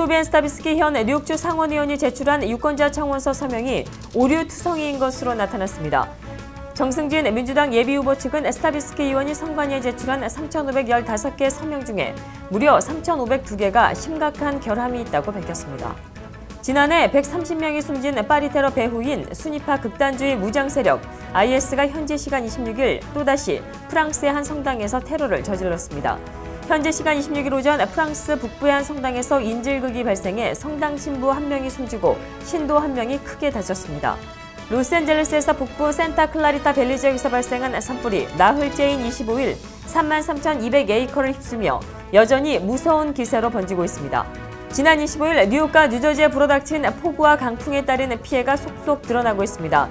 토비앤스타비스키 현 뉴욕주 상원의원이 제출한 유권자 청원서 서명이 오류투성이인 것으로 나타났습니다. 정승진 민주당 예비후보 측은 스타비스키 의원이 선관위에 제출한 3,515개 서명 중에 무려 3,502개가 심각한 결함이 있다고 밝혔습니다. 지난해 130명이 숨진 파리 테러 배후인 순위파 극단주의 무장 세력 IS가 현지 시간 26일 또다시 프랑스의 한 성당에서 테러를 저질렀습니다. 현지 시간 26일 오전 프랑스 북부의 한 성당에서 인질극이 발생해 성당 신부 1명이 숨지고 신도 1명이 크게 다쳤습니다. 로스앤젤레스에서 북부 센타클라리타 밸리 지역에서 발생한 산불이 나흘째인 25일 33,200에이커를 휩쓸며 여전히 무서운 기세로 번지고 있습니다. 지난 25일 뉴욕과 뉴저지에 불어닥친 폭우와 강풍에 따른 피해가 속속 드러나고 있습니다.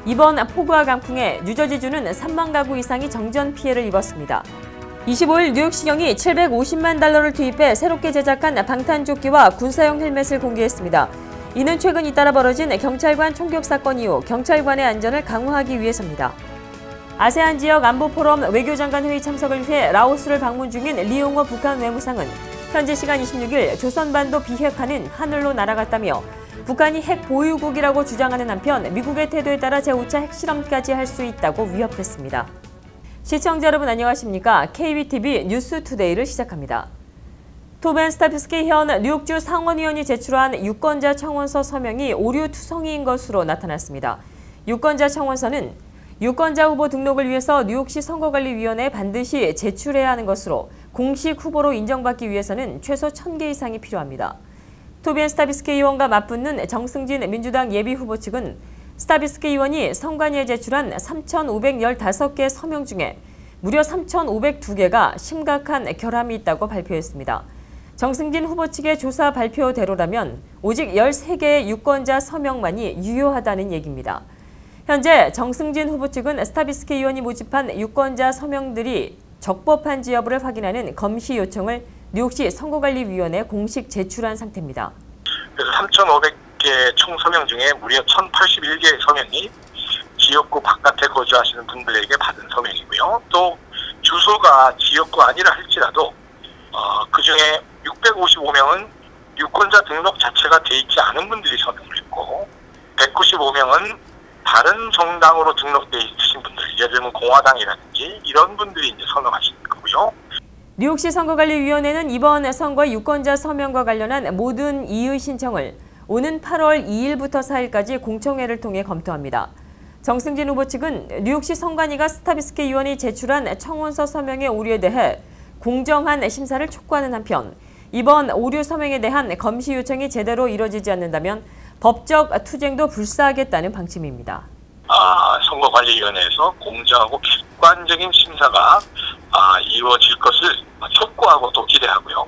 이번 폭우와 강풍에 뉴저지주는 3만 가구 이상이 정전 피해를 입었습니다. 25일 뉴욕시경이 $750만 달러를 투입해 새롭게 제작한 방탄조끼와 군사용 헬멧을 공개했습니다. 이는 최근 잇따라 벌어진 경찰관 총격 사건 이후 경찰관의 안전을 강화하기 위해서입니다. 아세안 지역 안보포럼 외교장관 회의 참석을 위해 라오스를 방문 중인 리용호 북한 외무상은 현지 시간 26일 조선반도 비핵화는 하늘로 날아갔다며 북한이 핵 보유국이라고 주장하는 한편 미국의 태도에 따라 제5차 핵실험까지 할 수 있다고 위협했습니다. 시청자 여러분 안녕하십니까? KBTV 뉴스투데이를 시작합니다. 토비앤스타비스키 현 뉴욕주 상원의원이 제출한 유권자 청원서 서명이 오류투성이인 것으로 나타났습니다. 유권자 청원서는 유권자 후보 등록을 위해서 뉴욕시 선거관리위원회에 반드시 제출해야 하는 것으로 공식 후보로 인정받기 위해서는 최소 1,000개 이상이 필요합니다. 토비앤스타비스키 의원과 맞붙는 정승진 민주당 예비후보 측은 스타비스키 의원이 선관위에 제출한 3,515개 서명 중에 무려 3,502개가 심각한 결함이 있다고 발표했습니다. 정승진 후보 측의 조사 발표대로라면 오직 13개의 유권자 서명만이 유효하다는 얘기입니다. 현재 정승진 후보 측은 스타비스키 의원이 모집한 유권자 서명들이 적법한지 여부를 확인하는 검시 요청을 뉴욕시 선거관리위원회에 공식 제출한 상태입니다. 그래서 3,500개 총 서명 중에 무려 1,081개의 서명이 지역구 바깥에 거주하시는 분들에게 받은 서명이고요. 또 주소가 지역구 아니라 할지라도 그중에 655명은 유권자 등록 자체가 돼 있지 않은 분들이 서명을 했고 195명은 다른 정당으로 등록돼 있으신 분들, 예를 들면 공화당이라든지 이런 분들이 이제 서명하신 거고요. 뉴욕시 선거관리위원회는 이번 선거 유권자 서명과 관련한 모든 이의 신청을 오는 8월 2일부터 4일까지 공청회를 통해 검토합니다. 정승진 후보 측은 뉴욕시 선관위가 스타비스키 의원이 제출한 청원서 서명의 오류에 대해 공정한 심사를 촉구하는 한편 이번 오류 서명에 대한 검시 요청이 제대로 이뤄지지 않는다면 법적 투쟁도 불사하겠다는 방침입니다. 선거관리위원회에서 공정하고 객관적인 심사가 이루어질 것을 촉구하고 또 기대하고요.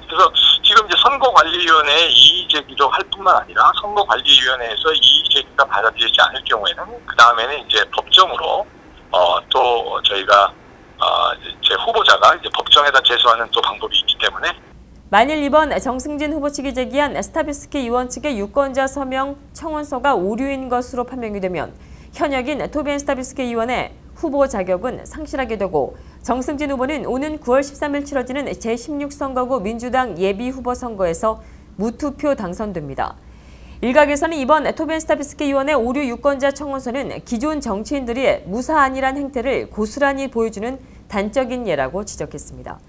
그래서 지금 이제 선거관리위원회에 이의제기도 할 뿐만 아니라 선거관리위원회에서 이의제기가 받아들이지 않을 경우에는 그 다음에는 이제 법정으로 또 저희가 제 후보자가 이제 법정에다 제소하는 또 방법이 있기 때문에 만일 이번 정승진 후보 측이 제기한 스타비스키 의원 측의 유권자 서명 청원서가 오류인 것으로 판명이 되면 현역인 토비앤스타비스키 의원의 후보 자격은 상실하게 되고 정승진 후보는 오는 9월 13일 치러지는 제16선거구 민주당 예비후보 선거에서 무투표 당선됩니다. 일각에서는 이번 토비앤스타비스키 의원의 오류 유권자 청원서는 기존 정치인들이 무사안이란 행태를 고스란히 보여주는 단적인 예라고 지적했습니다.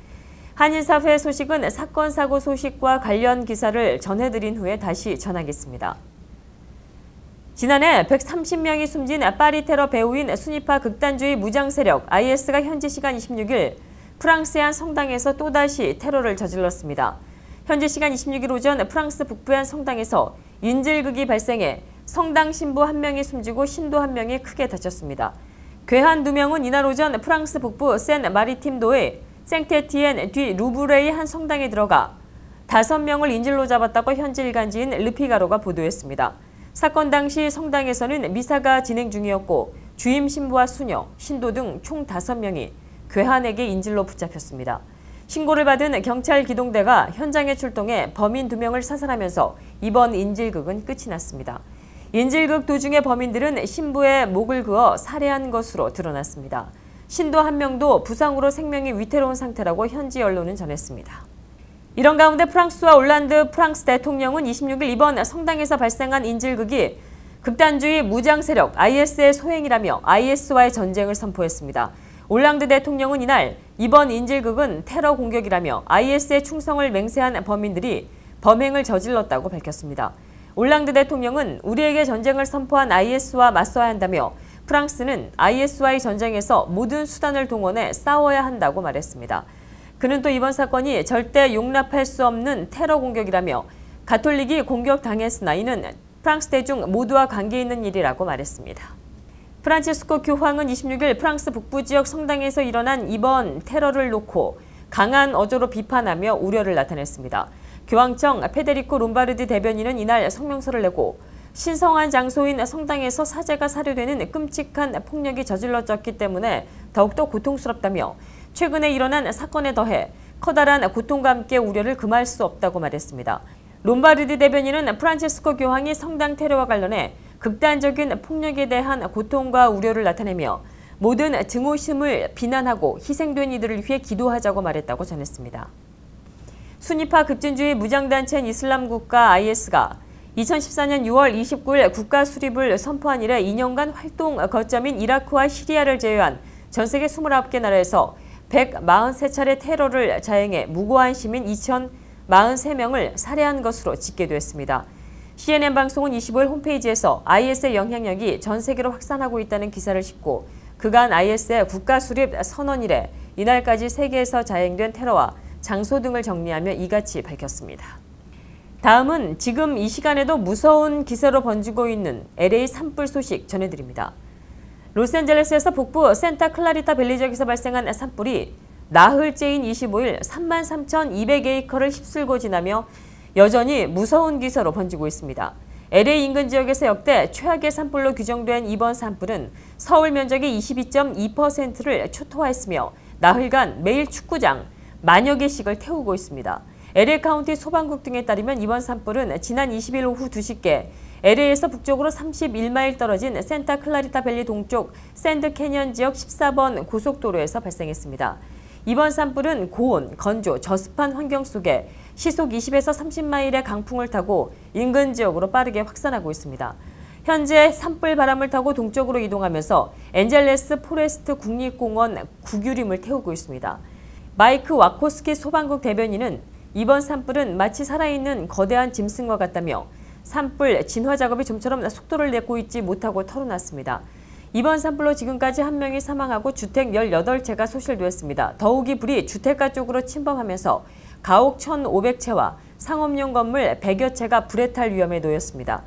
한인사회 소식은 사건 사고 소식과 관련 기사를 전해드린 후에 다시 전하겠습니다. 지난해 130명이 숨진 파리 테러 배후인 순위파 극단주의 무장 세력 IS가 현지 시간 26일 프랑스의 한 성당에서 또다시 테러를 저질렀습니다. 현지 시간 26일 오전 프랑스 북부의 한 성당에서 인질극이 발생해 성당 신부 1명이 숨지고 신도 1명이 크게 다쳤습니다. 괴한 2명은 이날 오전 프랑스 북부 센 마리팀도의 생테티엔 뒤 루브르의 한 성당에 들어가 5명을 인질로 잡았다고 현지 일간지인 르피가로가 보도했습니다. 사건 당시 성당에서는 미사가 진행 중이었고 주임 신부와 수녀, 신도 등 총 5명이 괴한에게 인질로 붙잡혔습니다. 신고를 받은 경찰 기동대가 현장에 출동해 범인 2명을 사살하면서 이번 인질극은 끝이 났습니다. 인질극 도중에 범인들은 신부의 목을 그어 살해한 것으로 드러났습니다. 신도 1명도 부상으로 생명이 위태로운 상태라고 현지 언론은 전했습니다. 이런 가운데 프랑스와 올란드 프랑스 대통령은 26일 이번 성당에서 발생한 인질극이 극단주의 무장 세력 IS의 소행이라며 IS와의 전쟁을 선포했습니다. 올랑드 대통령은 이날 이번 인질극은 테러 공격이라며 IS의 충성을 맹세한 범인들이 범행을 저질렀다고 밝혔습니다. 올랑드 대통령은 우리에게 전쟁을 선포한 IS와 맞서야 한다며 프랑스는 IS와의 전쟁에서 모든 수단을 동원해 싸워야 한다고 말했습니다. 그는 또 이번 사건이 절대 용납할 수 없는 테러 공격이라며 가톨릭이 공격당했으나 이는 프랑스 대중 모두와 관계 있는 일이라고 말했습니다. 프란치스코 교황은 26일 프랑스 북부 지역 성당에서 일어난 이번 테러를 놓고 강한 어조로 비판하며 우려를 나타냈습니다. 교황청 페데리코 롬바르디 대변인은 이날 성명서를 내고 신성한 장소인 성당에서 사제가 살해되는 끔찍한 폭력이 저질러졌기 때문에 더욱더 고통스럽다며 최근에 일어난 사건에 더해 커다란 고통과 함께 우려를 금할 수 없다고 말했습니다. 롬바르디 대변인은 프란치스코 교황이 성당 테러와 관련해 극단적인 폭력에 대한 고통과 우려를 나타내며 모든 증오심을 비난하고 희생된 이들을 위해 기도하자고 말했다고 전했습니다. 순위파 급진주의 무장단체인 이슬람국가 IS가 2014년 6월 29일 국가 수립을 선포한 이래 2년간 활동 거점인 이라크와 시리아를 제외한 전 세계 29개 나라에서 143차례 테러를 자행해 무고한 시민 2,043명을 살해한 것으로 집계됐습니다. CNN 방송은 25일 홈페이지에서 IS의 영향력이 전 세계로 확산하고 있다는 기사를 싣고 그간 IS의 국가 수립 선언 이래 이날까지 세계에서 자행된 테러와 장소 등을 정리하며 이같이 밝혔습니다. 다음은 지금 이 시간에도 무서운 기세로 번지고 있는 LA 산불 소식 전해드립니다. 로스앤젤레스에서 북부 센타 클라리타 밸리 지역에서 발생한 산불이 나흘째인 25일 33,200에이커를 휩쓸고 지나며 여전히 무서운 기세로 번지고 있습니다. LA 인근 지역에서 역대 최악의 산불로 규정된 이번 산불은 서울 면적의 22.2%를 초토화했으며 나흘간 매일 축구장 만여 개씩을 태우고 있습니다. LA 카운티 소방국 등에 따르면 이번 산불은 지난 20일 오후 2시께 LA에서 북쪽으로 31마일 떨어진 센타 클라리타 밸리 동쪽 샌드 캐년 지역 14번 고속도로에서 발생했습니다. 이번 산불은 고온, 건조, 저습한 환경 속에 시속 20에서 30마일의 강풍을 타고 인근 지역으로 빠르게 확산하고 있습니다. 현재 산불 바람을 타고 동쪽으로 이동하면서 엔젤레스 포레스트 국립공원 구규림을 태우고 있습니다. 마이크 와코스키 소방국 대변인은 이번 산불은 마치 살아있는 거대한 짐승과 같다며 산불 진화 작업이 좀처럼 속도를 내고 있지 못하고 털어놨습니다. 이번 산불로 지금까지 1명이 사망하고 주택 18채가 소실되었습니다. 더욱이 불이 주택가 쪽으로 침범하면서 가옥 1,500채와 상업용 건물 100여 채가 불에 탈 위험에 놓였습니다.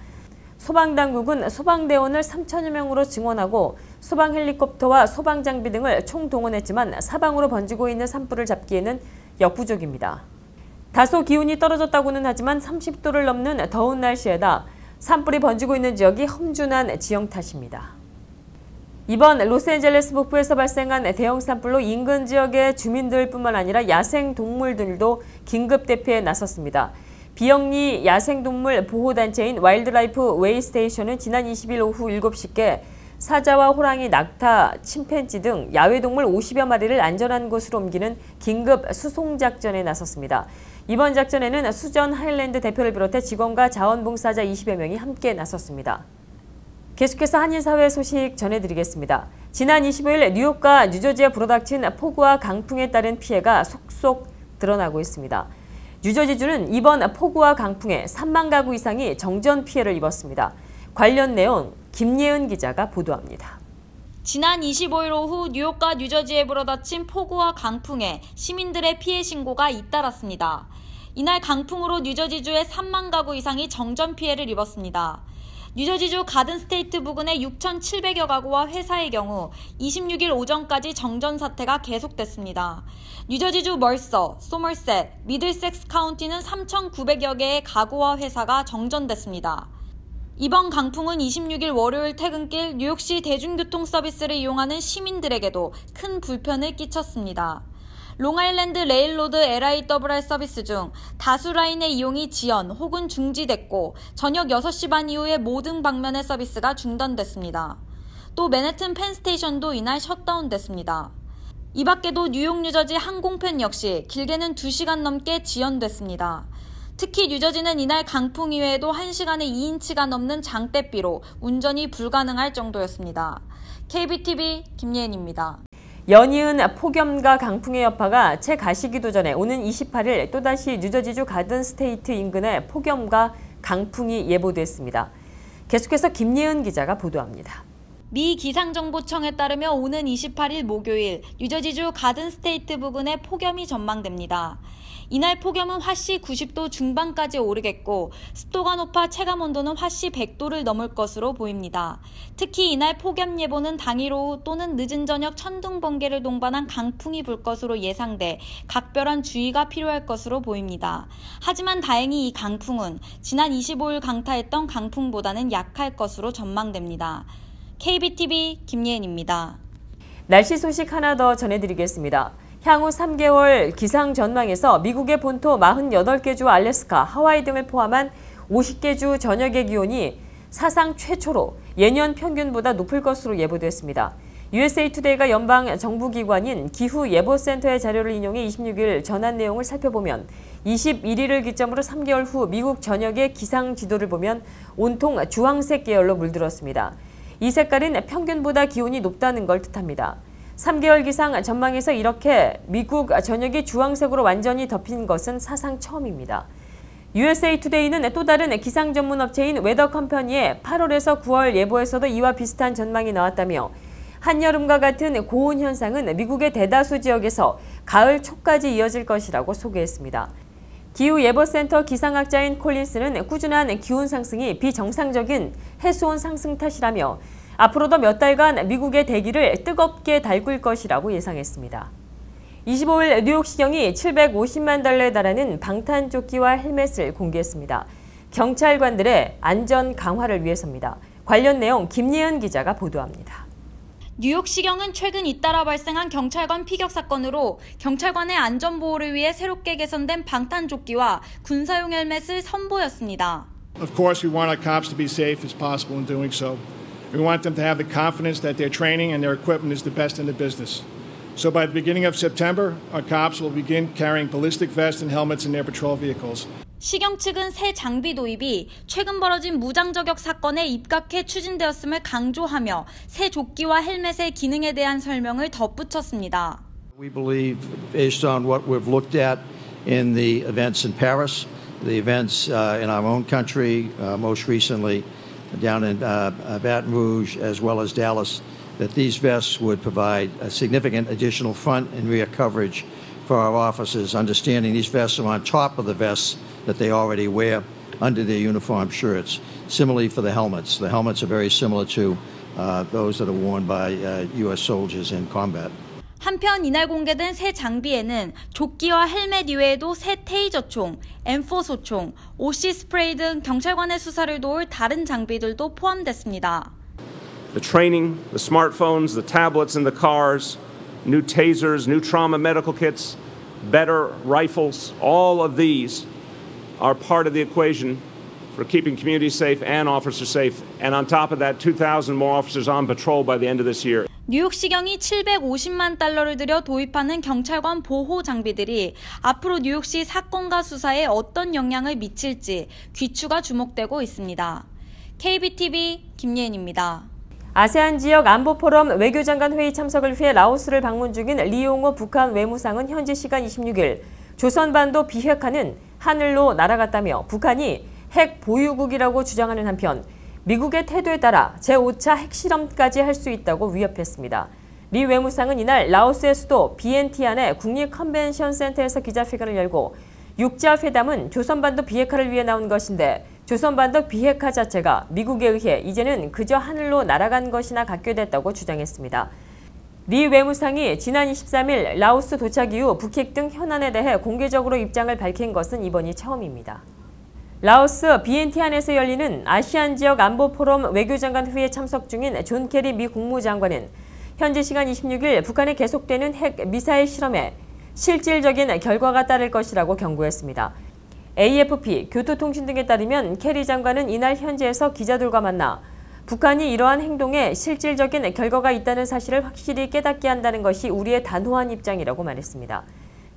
소방당국은 소방대원을 3천여 명으로 증원하고 소방 헬리콥터와 소방장비 등을 총동원했지만 사방으로 번지고 있는 산불을 잡기에는 역부족입니다. 다소 기온이 떨어졌다고는 하지만 30도를 넘는 더운 날씨에다 산불이 번지고 있는 지역이 험준한 지형 탓입니다. 이번 로스앤젤레스 북부에서 발생한 대형 산불로 인근 지역의 주민들뿐만 아니라 야생동물들도 긴급 대피에 나섰습니다. 비영리 야생동물 보호단체인 와일드라이프 웨이스테이션은 지난 20일 오후 7시께 사자와 호랑이, 낙타, 침팬지 등 야외동물 50여 마리를 안전한 곳으로 옮기는 긴급 수송작전에 나섰습니다. 이번 작전에는 수전 하일랜드 대표를 비롯해 직원과 자원봉사자 20여 명이 함께 나섰습니다. 계속해서 한인사회 소식 전해드리겠습니다. 지난 25일 뉴욕과 뉴저지에 불어닥친 폭우와 강풍에 따른 피해가 속속 드러나고 있습니다. 뉴저지주는 이번 폭우와 강풍에 3만 가구 이상이 정전 피해를 입었습니다. 관련 내용 김예은 기자가 보도합니다. 지난 25일 오후 뉴욕과 뉴저지에 불어닥친 폭우와 강풍에 시민들의 피해 신고가 잇따랐습니다. 이날 강풍으로 뉴저지주의 3만 가구 이상이 정전 피해를 입었습니다. 뉴저지주 가든스테이트 부근의 6,700여 가구와 회사의 경우 26일 오전까지 정전 사태가 계속됐습니다. 뉴저지주 멀서, 소머셋, 미들섹스 카운티는 3,900여 개의 가구와 회사가 정전됐습니다. 이번 강풍은 26일 월요일 퇴근길 뉴욕시 대중교통 서비스를 이용하는 시민들에게도 큰 불편을 끼쳤습니다. 롱아일랜드 레일로드 LIRR 서비스 중 다수 라인의 이용이 지연 혹은 중지됐고 저녁 6시 반 이후에 모든 방면의 서비스가 중단됐습니다. 또 맨해튼 펜스테이션도 이날 셧다운됐습니다. 이 밖에도 뉴욕 뉴저지 항공편 역시 길게는 2시간 넘게 지연됐습니다. 특히 뉴저지는 이날 강풍 이외에도 1시간에 2인치가 넘는 장대비로 운전이 불가능할 정도였습니다. KBTV 김예은입니다. 연이은 폭염과 강풍의 여파가 채 가시기도 전에 오는 28일 또다시 뉴저지주 가든스테이트 인근에 폭염과 강풍이 예보됐습니다. 계속해서 김예은 기자가 보도합니다. 미 기상정보청에 따르며 오는 28일 목요일 뉴저지주 가든스테이트 부근에 폭염이 전망됩니다. 이날 폭염은 화씨 90도 중반까지 오르겠고 습도가 높아 체감온도는 화씨 100도를 넘을 것으로 보입니다. 특히 이날 폭염 예보는 당일 오후 또는 늦은 저녁 천둥 번개를 동반한 강풍이 불 것으로 예상돼 각별한 주의가 필요할 것으로 보입니다. 하지만 다행히 이 강풍은 지난 25일 강타했던 강풍보다는 약할 것으로 전망됩니다. KBTV 김예은입니다. 날씨 소식 하나 더 전해드리겠습니다. 향후 3개월 기상 전망에서 미국의 본토 48개 주 알래스카, 하와이 등을 포함한 50개 주 전역의 기온이 사상 최초로 예년 평균보다 높을 것으로 예보됐습니다. USA 투데이가 연방 정부기관인 기후예보센터의 자료를 인용해 26일 전한 내용을 살펴보면 21일을 기점으로 3개월 후 미국 전역의 기상 지도를 보면 온통 주황색 계열로 물들었습니다. 이 색깔은 평균보다 기온이 높다는 걸 뜻합니다. 3개월 기상 전망에서 이렇게 미국 전역이 주황색으로 완전히 덮인 것은 사상 처음입니다. USA 투데이는 또 다른 기상 전문 업체인 웨더 컴퍼니의 8월에서 9월 예보에서도 이와 비슷한 전망이 나왔다며 한여름과 같은 고온 현상은 미국의 대다수 지역에서 가을 초까지 이어질 것이라고 소개했습니다. 기후예보센터 기상학자인 콜린스는 꾸준한 기온 상승이 비정상적인 해수온 상승 탓이라며 앞으로도 몇 달간 미국의 대기를 뜨겁게 달굴 것이라고 예상했습니다. 25일 뉴욕시경이 750만 달러에 달하는 방탄조끼와 헬멧을 공개했습니다. 경찰관들의 안전 강화를 위해서입니다. 관련 내용 김예은 기자가 보도합니다. 뉴욕시경은 최근 잇따라 발생한 경찰관 피격 사건으로 경찰관의 안전보호를 위해 새롭게 개선된 방탄조끼와 군사용 헬멧을 선보였습니다. Of course, we want our cops to be safe as possible in doing so. We want them to have the confidence that their training and their equipment is the best in the business. So by the beginning of September, our cops will begin carrying ballistic vests and helmets in their patrol vehicles. 시경 측은 새 장비 도입이 최근 벌어진 무장저격 사건에 입각해 추진되었음을 강조하며 새 조끼와 헬멧의 기능에 대한 설명을 덧붙였습니다. We believe, based on what we've looked at in the events in Paris, the events in our own country, most recently down in Baton Rouge as well as Dallas, that these vests would provide a significant additional front and rear coverage for our officers, understanding these vests are on top of the vests that they already wear under their uniform shirts. Similarly for the helmets are very similar to those that are worn by U.S. soldiers in combat. 한편 이날 공개된 새 장비에는 조끼와 헬멧 이외에도 새 테이저총, M4 소총, OC 스프레이 등 경찰관의 수사를 도울 다른 장비들도 포함됐습니다. The training, the smartphones, the tablets in the cars, new tasers, new trauma medical kits, better rifles, all of these are part of the equation for keeping communities safe and officers safe. And on top of that, 2,000 more officers on patrol by the end of this year. 뉴욕시경이 750만 달러를 들여 도입하는 경찰관 보호 장비들이 앞으로 뉴욕시 사건과 수사에 어떤 영향을 미칠지 귀추가 주목되고 있습니다. KBTV 김예은입니다. 아세안 지역 안보포럼 외교장관 회의 참석을 위해 라오스를 방문 중인 리용호 북한 외무상은 현지 시간 26일 조선반도 비핵화는 하늘로 날아갔다며 북한이 핵 보유국이라고 주장하는 한편 미국의 태도에 따라 제5차 핵실험까지 할 수 있다고 위협했습니다. 리 외무상은 이날 라오스의 수도 비엔티안의 국립컨벤션센터에서 기자회견을 열고 육자 회담은 조선반도 비핵화를 위해 나온 것인데 조선반도 비핵화 자체가 미국에 의해 이제는 그저 하늘로 날아간 것이나 같게 됐다고 주장했습니다. 리 외무상이 지난 23일 라오스 도착 이후 북핵 등 현안에 대해 공개적으로 입장을 밝힌 것은 이번이 처음입니다. 라오스 비엔티안에서 열리는 아시안 지역 안보 포럼 외교장관 회의에 참석 중인 존 케리 미 국무장관은 현지 시간 26일 북한의 계속되는 핵 미사일 실험에 실질적인 결과가 따를 것이라고 경고했습니다. AFP, 교토통신 등에 따르면 케리 장관은 이날 현지에서 기자들과 만나 북한이 이러한 행동에 실질적인 결과가 있다는 사실을 확실히 깨닫게 한다는 것이 우리의 단호한 입장이라고 말했습니다.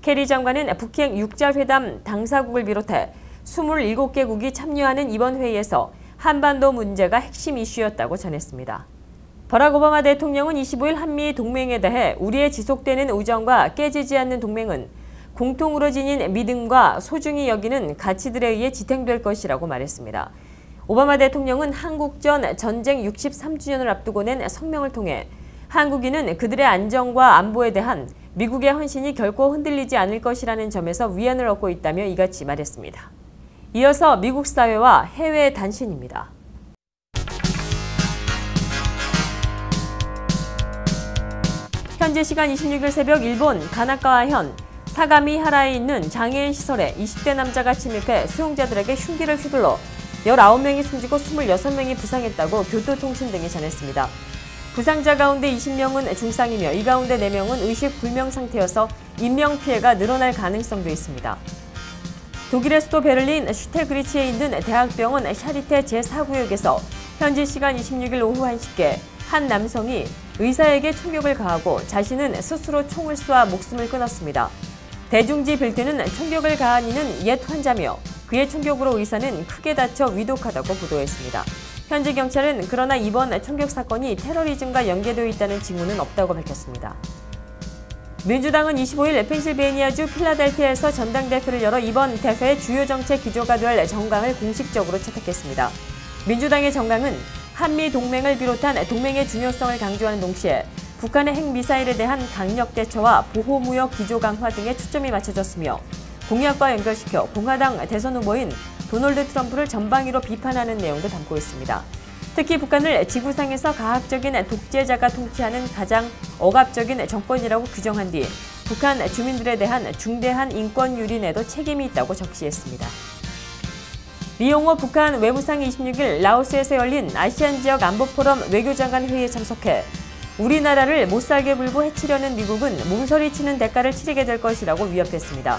케리 장관은 북핵 6자회담 당사국을 비롯해 27개국이 참여하는 이번 회의에서 한반도 문제가 핵심 이슈였다고 전했습니다. 버락 오바마 대통령은 25일 한미 동맹에 대해 우리의 지속되는 우정과 깨지지 않는 동맹은 공통으로 지닌 믿음과 소중히 여기는 가치들에 의해 지탱될 것이라고 말했습니다. 오바마 대통령은 한국전 전쟁 63주년을 앞두고 낸 성명을 통해 한국인은 그들의 안정과 안보에 대한 미국의 헌신이 결코 흔들리지 않을 것이라는 점에서 위안을 얻고 있다며 이같이 말했습니다. 이어서 미국 사회와 해외 단신입니다. 현재 시간 26일 새벽 일본 가나카와현 사가미하라에 있는 장애인 시설에 20대 남자가 침입해 수용자들에게 흉기를 휘둘러 19명이 숨지고 26명이 부상했다고 교토통신 등이 전했습니다. 부상자 가운데 20명은 중상이며 이 가운데 4명은 의식 불명 상태여서 인명피해가 늘어날 가능성도 있습니다. 독일의 수도 베를린 슈테그리치에 있는 대학병원 샤리테 제4구역에서 현지 시간 26일 오후 1시께 한 남성이 의사에게 총격을 가하고 자신은 스스로 총을 쏘아 목숨을 끊었습니다. 대중지 빌트는 총격을 가한 이는 옛 환자며 그의 총격으로 의사는 크게 다쳐 위독하다고 보도했습니다. 현지 경찰은 그러나 이번 총격 사건이 테러리즘과 연계되어 있다는 징후는 없다고 밝혔습니다. 민주당은 25일 펜실베이니아주 필라델피아에서 전당대회를 열어 이번 대회의 주요 정책 기조가 될 정강을 공식적으로 채택했습니다. 민주당의 정강은 한미 동맹을 비롯한 동맹의 중요성을 강조하는 동시에 북한의 핵미사일에 대한 강력 대처와 보호무역 기조 강화 등에 초점이 맞춰졌으며 공약과 연결시켜 공화당 대선 후보인 도널드 트럼프를 전방위로 비판하는 내용도 담고 있습니다. 특히 북한을 지구상에서 가학적인 독재자가 통치하는 가장 억압적인 정권이라고 규정한 뒤 북한 주민들에 대한 중대한 인권 유린에도 책임이 있다고 적시했습니다. 리용호 북한 외무상이 26일 라오스에서 열린 아시안 지역 안보포럼 외교장관 회의에 참석해 우리나라를 못살게 굴고 해치려는 미국은 몸서리치는 대가를 치르게 될 것이라고 위협했습니다.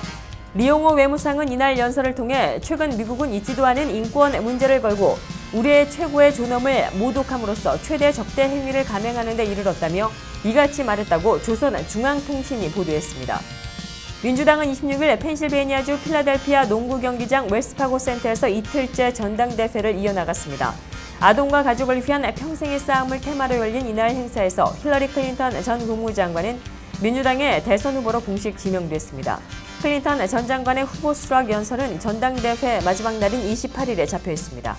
리용호 외무상은 이날 연설을 통해 최근 미국은 잊지도 않은 인권 문제를 걸고 우리의 최고의 존엄을 모독함으로써 최대 적대 행위를 감행하는 데 이르렀다며 이같이 말했다고 조선중앙통신이 보도했습니다. 민주당은 26일 펜실베이니아주 필라델피아 농구 경기장 웰스파고 센터에서 이틀째 전당대회를 이어나갔습니다. 아동과 가족을 위한 평생의 싸움을 테마로 열린 이날 행사에서 힐러리 클린턴 전 국무장관은 민주당의 대선 후보로 공식 지명됐습니다. 클린턴 전 장관의 후보 수락 연설은 전당대회 마지막 날인 28일에 잡혀 있습니다.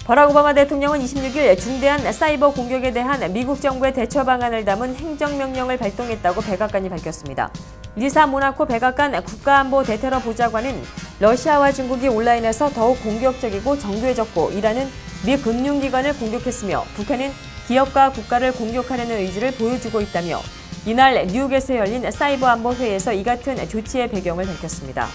버락 오바마 대통령은 26일 중대한 사이버 공격에 대한 미국 정부의 대처 방안을 담은 행정명령을 발동했다고 백악관이 밝혔습니다. 리사 모나코 백악관 국가안보 대테러 보좌관은 러시아와 중국이 온라인에서 더욱 공격적이고 정교해졌고 이라는 미 금융기관을 공격했으며 북한은 기업과 국가를 공격하려는 의지를 보여주고 있다며 이날 뉴욕에서 열린 사이버 안보 회의에서 이 같은 조치의 배경을 밝혔습니다.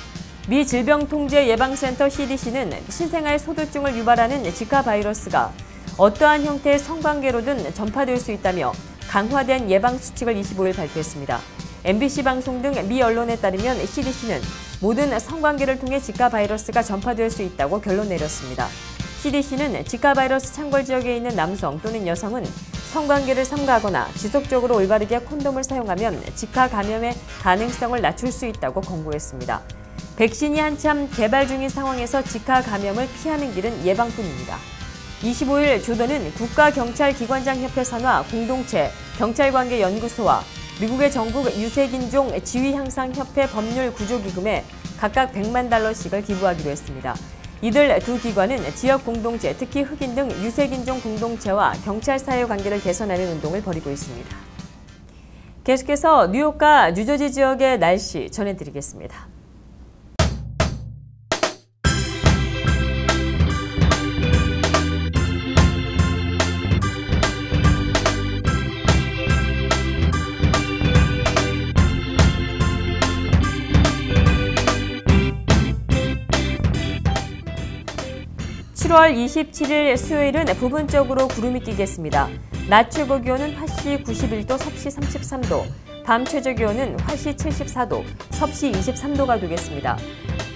미 질병통제예방센터 CDC는 신생아의 소두증을 유발하는 지카 바이러스가 어떠한 형태의 성관계로든 전파될 수 있다며 강화된 예방 수칙을 25일 발표했습니다. MBC 방송 등 미 언론에 따르면 CDC는 모든 성관계를 통해 지카 바이러스가 전파될 수 있다고 결론 내렸습니다. CDC는 지카 바이러스 창궐 지역에 있는 남성 또는 여성은 성관계를 삼가하거나 지속적으로 올바르게 콘돔을 사용하면 지카 감염의 가능성을 낮출 수 있다고 권고했습니다. 백신이 한참 개발 중인 상황에서 지카 감염을 피하는 길은 예방뿐입니다. 25일 조던은 국가경찰기관장협회 산하 공동체 경찰관계연구소와 미국의 전국 유색인종 지위향상협회 법률구조기금에 각각 100만 달러씩을 기부하기로 했습니다. 이들 두 기관은 지역 공동체, 특히 흑인 등 유색인종 공동체와 경찰 사회 관계를 개선하는 운동을 벌이고 있습니다. 계속해서 뉴욕과 뉴저지 지역의 날씨 전해드리겠습니다. (7월 27일) 수요일은 부분적으로 구름이 끼겠습니다. 낮 최고 기온은 화씨 91도, 섭씨 33도, 밤 최저 기온은 화씨 74도, 섭씨 23도가 되겠습니다.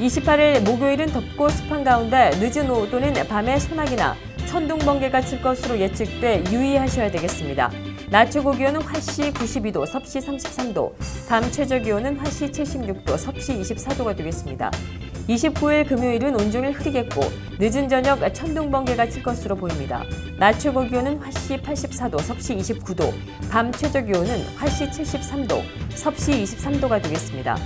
28일 목요일은 덥고 습한 가운데 늦은 오후 또는 밤에 소나기나 천둥 번개가 칠 것으로 예측돼 유의하셔야 되겠습니다. 낮 최고 기온은 화씨 92도, 섭씨 33도, 밤 최저 기온은 화씨 76도, 섭씨 24도가 되겠습니다. 29일 금요일은 온종일 흐리겠고 늦은 저녁 천둥 번개가 칠 것으로 보입니다. 낮 최고 기온은 화씨 84도, 섭씨 29도, 밤 최저 기온은 화씨 73도, 섭씨 23도가 되겠습니다.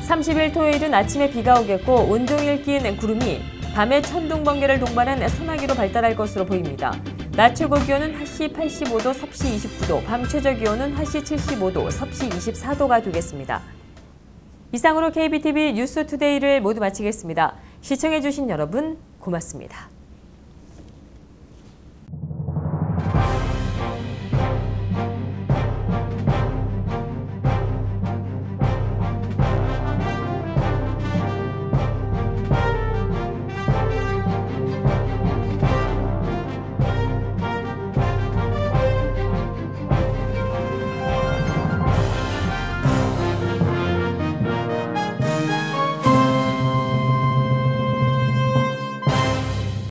30일 토요일은 아침에 비가 오겠고 온종일 낀 구름이 밤에 천둥 번개를 동반한 소나기로 발달할 것으로 보입니다. 낮 최고 기온은 화씨 85도, 섭씨 29도, 밤 최저 기온은 화씨 75도, 섭씨 24도가 되겠습니다. 이상으로 KBTV 뉴스투데이를 모두 마치겠습니다. 시청해주신 여러분 고맙습니다.